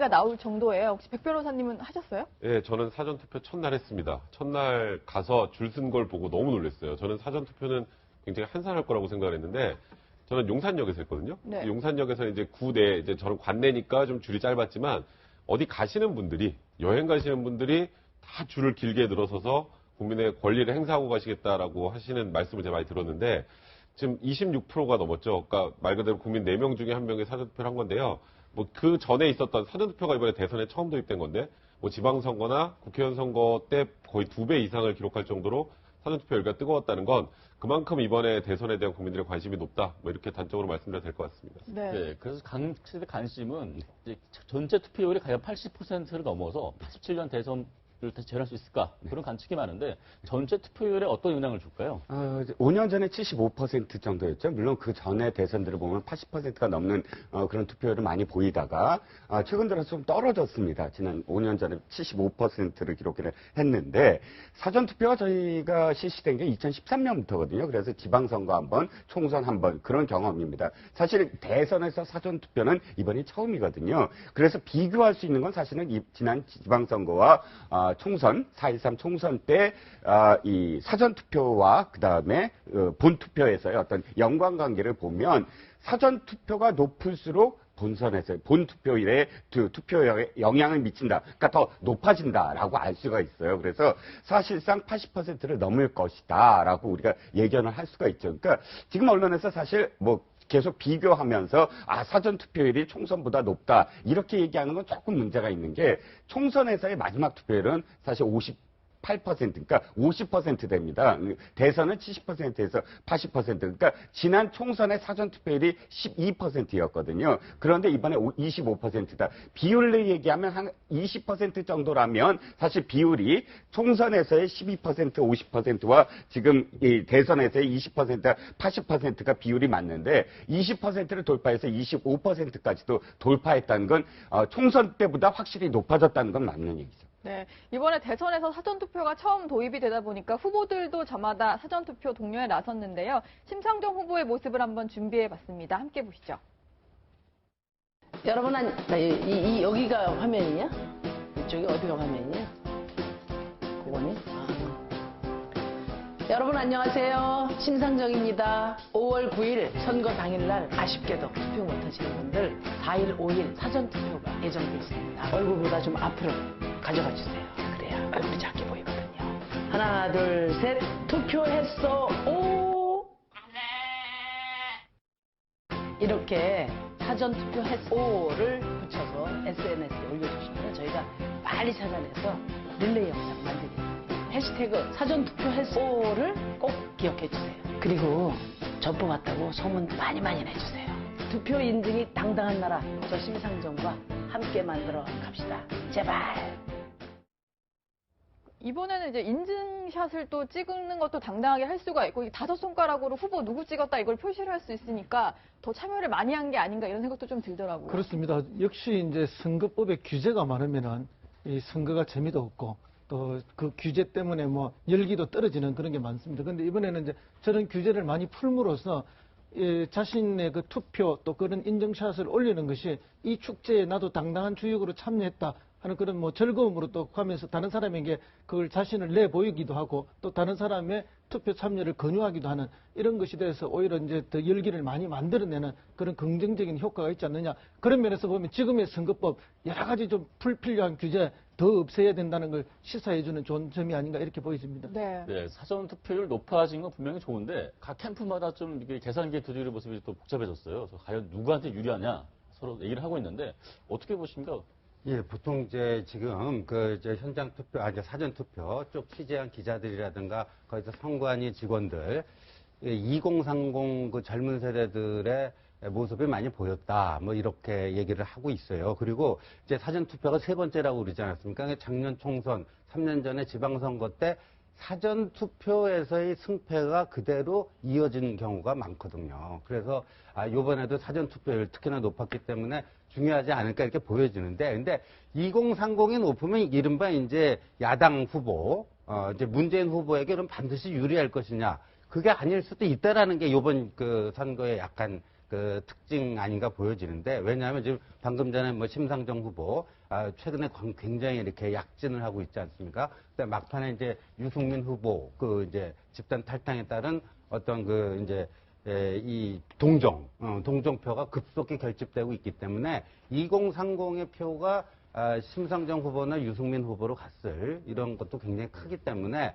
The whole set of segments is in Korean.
가 나올 정도예요. 혹시 백 변호사님은 하셨어요? 예, 저는 사전투표 첫날 했습니다. 첫날 가서 줄 쓴 걸 보고 너무 놀랐어요. 저는 사전투표는 굉장히 한산할 거라고 생각을 했는데, 저는 용산역에서 했거든요. 네. 용산역에서 이제 구내, 이제 저는 관내니까 좀 줄이 짧았지만, 어디 가시는 분들이, 여행 가시는 분들이 다 줄을 길게 늘어서서 국민의 권리를 행사하고 가시겠다라고 하시는 말씀을 제가 많이 들었는데, 지금 26%가 넘었죠. 그러니까 말 그대로 국민 4명 중에 1명이 사전투표를 한 건데요. 뭐 그 전에 있었던 사전투표가 이번에 대선에 처음 도입된 건데, 뭐 지방선거나 국회의원 선거 때 거의 2배 이상을 기록할 정도로 사전투표 열기가 뜨거웠다는 건 그만큼 이번에 대선에 대한 국민들의 관심이 높다. 뭐 이렇게 단적으로 말씀드려도 될 것 같습니다. 네. 네, 그래서 관심은 이제 전체 투표율이 과연 80%를 넘어서 87년 대선을 다시 재현할 수 있을까? 그런 관측이 많은데 전체 투표율에 어떤 영향을 줄까요? 5년 전에 75% 정도였죠. 물론 그 전에 대선들을 보면 80%가 넘는 그런 투표율을 많이 보이다가 최근 들어서 좀 떨어졌습니다. 지난 5년 전에 75%를 기록을 했는데 사전투표가 저희가 실시된 게 2013년부터거든요. 그래서 지방선거 한 번, 총선 한 번 그런 경험입니다. 사실 대선에서 사전투표는 이번이 처음이거든요. 그래서 비교할 수 있는 건 사실은 지난 지방선거와 총선, 4.13 총선 때, 이 사전투표와 그 다음에 본투표에서의 어떤 연관관계를 보면 사전투표가 높을수록 본선에서 본투표일에 투표에 영향을 미친다. 그러니까 더 높아진다라고 알 수가 있어요. 그래서 사실상 80%를 넘을 것이다라고 우리가 예견을 할 수가 있죠. 그러니까 지금 언론에서 사실 뭐 계속 비교하면서 사전 투표율이 총선보다 높다 이렇게 얘기하는 건 조금 문제가 있는 게 총선에서의 마지막 투표율은 사실 8%, 그러니까 50% 됩니다. 대선은 70%에서 80%. 그러니까 지난 총선의 사전투표율이 12%였거든요. 그런데 이번에 25%다. 비율을 얘기하면 한 20% 정도라면 사실 비율이 총선에서의 12%, 50%와 지금 이 대선에서의 20%, 80%가 비율이 맞는데 20%를 돌파해서 25%까지도 돌파했다는 건 총선 때보다 확실히 높아졌다는 건 맞는 얘기죠. 네, 이번에 대선에서 사전투표가 처음 도입이 되다 보니까 후보들도 저마다 사전투표 독려에 나섰는데요. 심상정 후보의 모습을 한번 준비해봤습니다. 함께 보시죠. 여러분, 여기가 화면이냐? 이쪽이 어디가 화면이냐? 그거니? 여러분 안녕하세요. 심상정입니다. 5월 9일 선거 당일날 아쉽게도 투표 못하시는 분들 4일, 5일 사전투표가 예정돼 있습니다. 얼굴보다 좀 앞으로 가져가 주세요. 그래야 얼굴이 작게 보이거든요. 하나, 둘, 셋. 투표했어. 오. 이렇게 사전투표했어를 붙여서 SNS에 올려주시면 저희가 빨리 찾아내서 릴레이 영상 만들겠습니다. 해시태그 사전투표했어를 꼭 기억해 주세요. 그리고 저 뽑았다고 소문 많이 내주세요. 투표 인증이 당당한 나라 저 심상정과 함께 만들어 갑시다. 제발. 이번에는 이제 인증샷을 또 찍는 것도 당당하게 할 수가 있고 5손가락으로 후보 누구 찍었다 이걸 표시를 할 수 있으니까 더 참여를 많이 한 게 아닌가 이런 생각도 좀 들더라고요. 그렇습니다. 역시 이제 선거법에 규제가 많으면은 이 선거가 재미도 없고 또 그 규제 때문에 뭐 열기도 떨어지는 그런 게 많습니다. 그런데 이번에는 이제 저런 규제를 많이 풀므로써 자신의 그 투표 또 그런 인증샷을 올리는 것이 이 축제에 나도 당당한 주역으로 참여했다 하는 그런 뭐 즐거움으로 또 하면서 다른 사람에게 그걸 자신을 내보이기도 하고 또 다른 사람의 투표 참여를 권유하기도 하는 이런 것이 돼서 오히려 이제 더 열기를 많이 만들어내는 그런 긍정적인 효과가 있지 않느냐. 그런 면에서 보면 지금의 선거법 여러 가지 좀 불필요한 규제 더 없애야 된다는 걸 시사해주는 좋은 점이 아닌가 이렇게 보여집니다. 네. 네, 사전 투표율 높아진 건 분명히 좋은데 각 캠프마다 좀 이게 계산기에 두드리는 모습이 또 복잡해졌어요. 그래서 과연 누구한테 유리하냐 서로 얘기를 하고 있는데 어떻게 보십니까? 예, 보통 이제 지금 이제 현장 투표, 이제 사전 투표 쪽 취재한 기자들이라든가 거기서 선관위 직원들, 2030 그 젊은 세대들의 모습이 많이 보였다. 뭐 이렇게 얘기를 하고 있어요. 그리고 이제 사전 투표가 세 번째라고 그러지 않았습니까? 작년 총선, 3년 전에 지방선거 때 사전 투표에서의 승패가 그대로 이어진 경우가 많거든요. 그래서 이번에도 사전 투표율 특히나 높았기 때문에 중요하지 않을까 이렇게 보여지는데, 근데 2030이 높으면 이른바 이제 야당 후보, 이제 문재인 후보에게 그럼 반드시 유리할 것이냐? 그게 아닐 수도 있다라는 게 이번 그 선거의 약간 그 특징 아닌가 보여지는데, 왜냐하면 지금 방금 전에 뭐 심상정 후보 최근에 굉장히 이렇게 약진을 하고 있지 않습니까? 근데 막판에 이제 유승민 후보 그 이제 집단 탈당에 따른 어떤 그 이제 이 동정표가 급속히 결집되고 있기 때문에 2030의 표가 심상정 후보나 유승민 후보로 갔을 이런 것도 굉장히 크기 때문에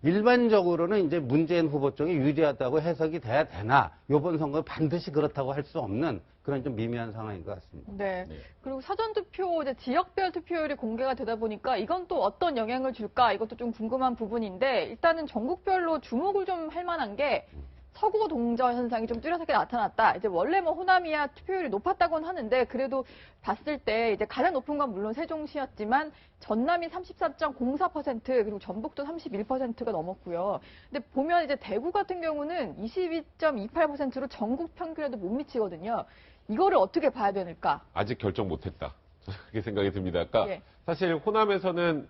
일반적으로는 이제 문재인 후보 쪽이 유리하다고 해석이 돼야 되나, 이번 선거 반드시 그렇다고 할 수 없는 그런 좀 미묘한 상황인 것 같습니다. 네. 네. 그리고 사전투표, 이제 지역별 투표율이 공개가 되다 보니까 이건 또 어떤 영향을 줄까 이것도 좀 궁금한 부분인데, 일단은 전국별로 주목을 좀 할 만한 게 서구 동전 현상이 좀 뚜렷하게 나타났다. 이제 원래 뭐 호남이야 투표율이 높았다고는 하는데, 그래도 봤을 때 이제 가장 높은 건 물론 세종시였지만 전남이 34.04% 그리고 전북도 31%가 넘었고요. 근데 보면 이제 대구 같은 경우는 22.28%로 전국 평균에도 못 미치거든요. 이거를 어떻게 봐야 될까? 아직 결정 못했다. 저는 그렇게 생각이 듭니다. 그러니까 예. 사실 호남에서는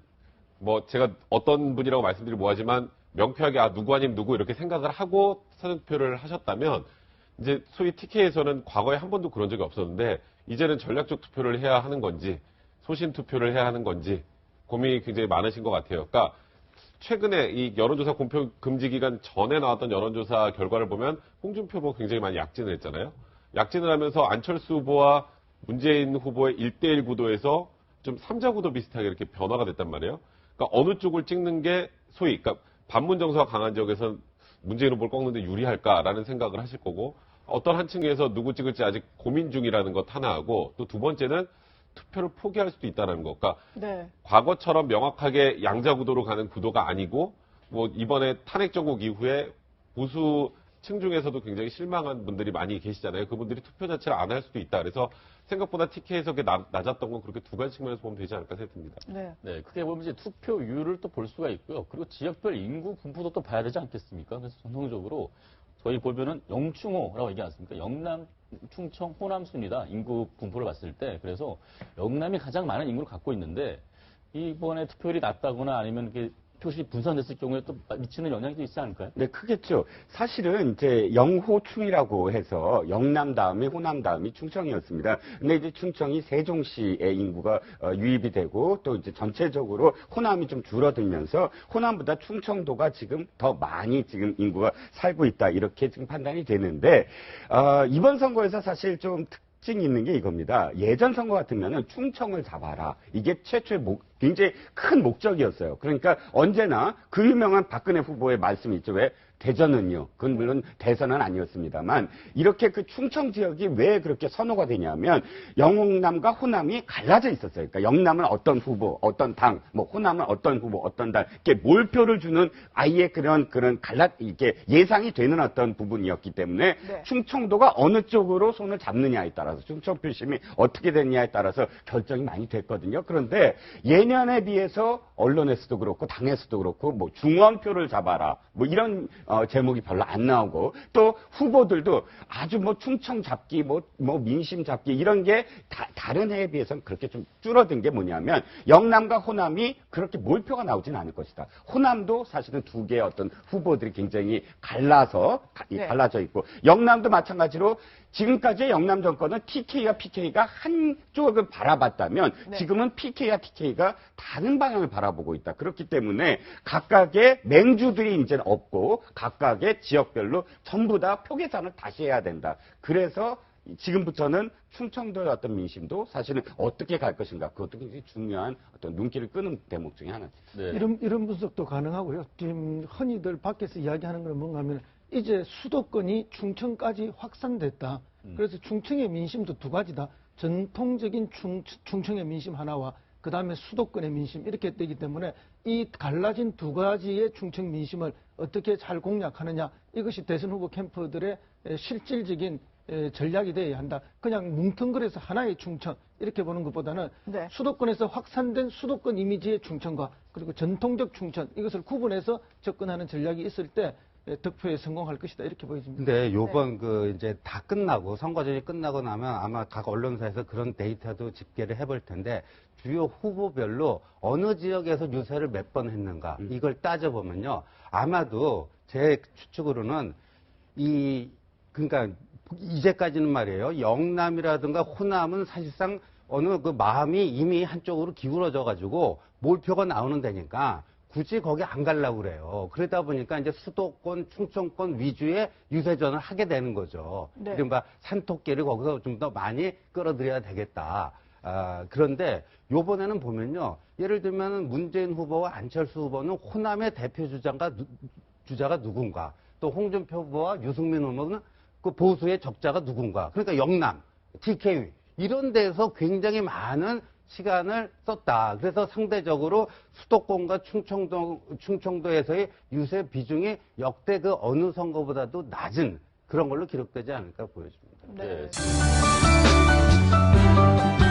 뭐 제가 어떤 분이라고 말씀드리기 뭐하지만 명쾌하게 누구 아님 누구 이렇게 생각을 하고 사전투표를 하셨다면, 이제 소위 TK에서는 과거에 한 번도 그런 적이 없었는데 이제는 전략적 투표를 해야 하는 건지 소신 투표를 해야 하는 건지 고민이 굉장히 많으신 것 같아요. 그러니까 최근에 이 여론조사 공표 금지 기간 전에 나왔던 여론조사 결과를 보면 홍준표 후보가 굉장히 많이 약진을 했잖아요. 약진을 하면서 안철수 후보와 문재인 후보의 1대1 구도에서 좀 3자 구도 비슷하게 이렇게 변화가 됐단 말이에요. 그러니까 어느 쪽을 찍는 게 소위, 그러니까 반문 정서가 강한 지역에서는 문재인 후보를 꺾는데 유리할까라는 생각을 하실 거고, 어떤 한 층에서 누구 찍을지 아직 고민 중이라는 것 하나하고, 또 두 번째는 투표를 포기할 수도 있다는 거. 그러니까 네. 과거처럼 명확하게 양자 구도로 가는 구도가 아니고, 뭐 이번에 탄핵 정국 이후에 보수 층 중에서도 굉장히 실망한 분들이 많이 계시잖아요. 그분들이 투표 자체를 안 할 수도 있다. 그래서 생각보다 TK 해석이 낮았던 건 그렇게 두 가지 측면에서 보면 되지 않을까 생각됩니다. 네. 네, 크게 보면 이제 투표율을 또 볼 수가 있고요. 그리고 지역별 인구 분포도 또 봐야 되지 않겠습니까? 그래서 전통적으로 저희 보면은 영충호라고 얘기하지 않습니까? 영남, 충청, 호남 순이다. 인구 분포를 봤을 때. 그래서 영남이 가장 많은 인구를 갖고 있는데, 이번에 투표율이 낮다거나 아니면 이렇게 표시 분산됐을 경우에 또 미치는 영향이 또 있지 않을까요? 네, 크겠죠. 사실은 이제 영호충이라고 해서 영남 다음에 호남 다음이 충청이었습니다. 근데 이제 충청이 세종시의 인구가 유입이 되고, 또 이제 전체적으로 호남이 좀 줄어들면서 호남보다 충청도가 지금 더 많이 지금 인구가 살고 있다, 이렇게 지금 판단이 되는데, 이번 선거에서 사실 좀 특징이 있는 게 이겁니다. 예전 선거 같으면은 충청을 잡아라, 이게 최초의 굉장히 큰 목적이었어요. 그러니까 언제나 그 유명한 박근혜 후보의 말씀이 있죠. 왜? 대전은요. 그건 물론 대선은 아니었습니다만, 이렇게 그 충청 지역이 왜 그렇게 선호가 되냐면 영남과 호남이 갈라져 있었어요. 그러니까 영남은 어떤 후보, 어떤 당, 뭐 호남은 어떤 후보, 어떤 당, 이렇게 몰표를 주는 아예 그런 이렇게 예상이 되는 어떤 부분이었기 때문에 네. 충청도가 어느 쪽으로 손을 잡느냐에 따라서, 충청 표심이 어떻게 됐냐에 따라서 결정이 많이 됐거든요. 그런데 예년에 비해서 언론에서도 그렇고 당에서도 그렇고 뭐 중원표를 잡아라, 뭐 이런 제목이 별로 안 나오고, 또 후보들도 아주 뭐 충청 잡기, 뭐 민심 잡기, 이런 게 다른 해에 비해서는 그렇게 좀 줄어든 게 뭐냐면, 영남과 호남이 그렇게 몰표가 나오진 않을 것이다. 호남도 사실은 두 개의 어떤 후보들이 굉장히 네. 갈라져 있고, 영남도 마찬가지로 지금까지의 영남 정권은 TK와 PK가 한쪽을 바라봤다면, 네. 지금은 PK와 TK가 다른 방향을 바라보고 있다. 그렇기 때문에 각각의 맹주들이 이제 없고 각각의 지역별로 전부 다 표 계산을 다시 해야 된다. 그래서 지금부터는 충청도의 어떤 민심도 사실은 어떻게 갈 것인가, 그것도 굉장히 중요한 어떤 눈길을 끄는 대목 중에 하나죠. 네. 이런 분석도 가능하고요. 지금 흔히들 밖에서 이야기하는 건 뭔가 하면, 이제 수도권이 충청까지 확산됐다. 그래서 충청의 민심도 두 가지다. 전통적인 충청의 민심 하나와 그 다음에 수도권의 민심, 이렇게 되기 때문에 이 갈라진 두 가지의 충청 민심을 어떻게 잘 공략하느냐, 이것이 대선 후보 캠프들의 실질적인 전략이 되어야 한다. 그냥 뭉텅그려서 하나의 충청 이렇게 보는 것보다는 네. 수도권에서 확산된 수도권 이미지의 충청과 그리고 전통적 충청, 이것을 구분해서 접근하는 전략이 있을 때 득표에 성공할 것이다, 이렇게 보여집니다. 근데 요번 이제 다 끝나고, 선거전이 끝나고 나면 아마 각 언론사에서 그런 데이터도 집계를 해볼 텐데, 주요 후보별로 어느 지역에서 유세를 몇 번 했는가, 이걸 따져보면요. 아마도 제 추측으로는 그러니까 이제까지는 말이에요. 영남이라든가 호남은 사실상 어느 그 마음이 이미 한쪽으로 기울어져 가지고 몰표가 나오는 데니까 굳이 거기 안 가려고 그래요. 그러다 보니까 이제 수도권, 충청권 위주의 유세전을 하게 되는 거죠. 네. 이른바 산토끼를 거기서 좀 더 많이 끌어들여야 되겠다. 그런데 요번에는 보면요. 예를 들면 문재인 후보와 안철수 후보는 호남의 대표 주자가 누군가, 또 홍준표 후보와 유승민 후보는 그 보수의 적자가 누군가. 그러니까 영남, TK위 이런 데서 굉장히 많은 시간을 썼다. 그래서 상대적으로 수도권과 충청도에서의 유세 비중이 역대 그 어느 선거보다도 낮은 그런 걸로 기록되지 않을까 보여집니다. 네. 네.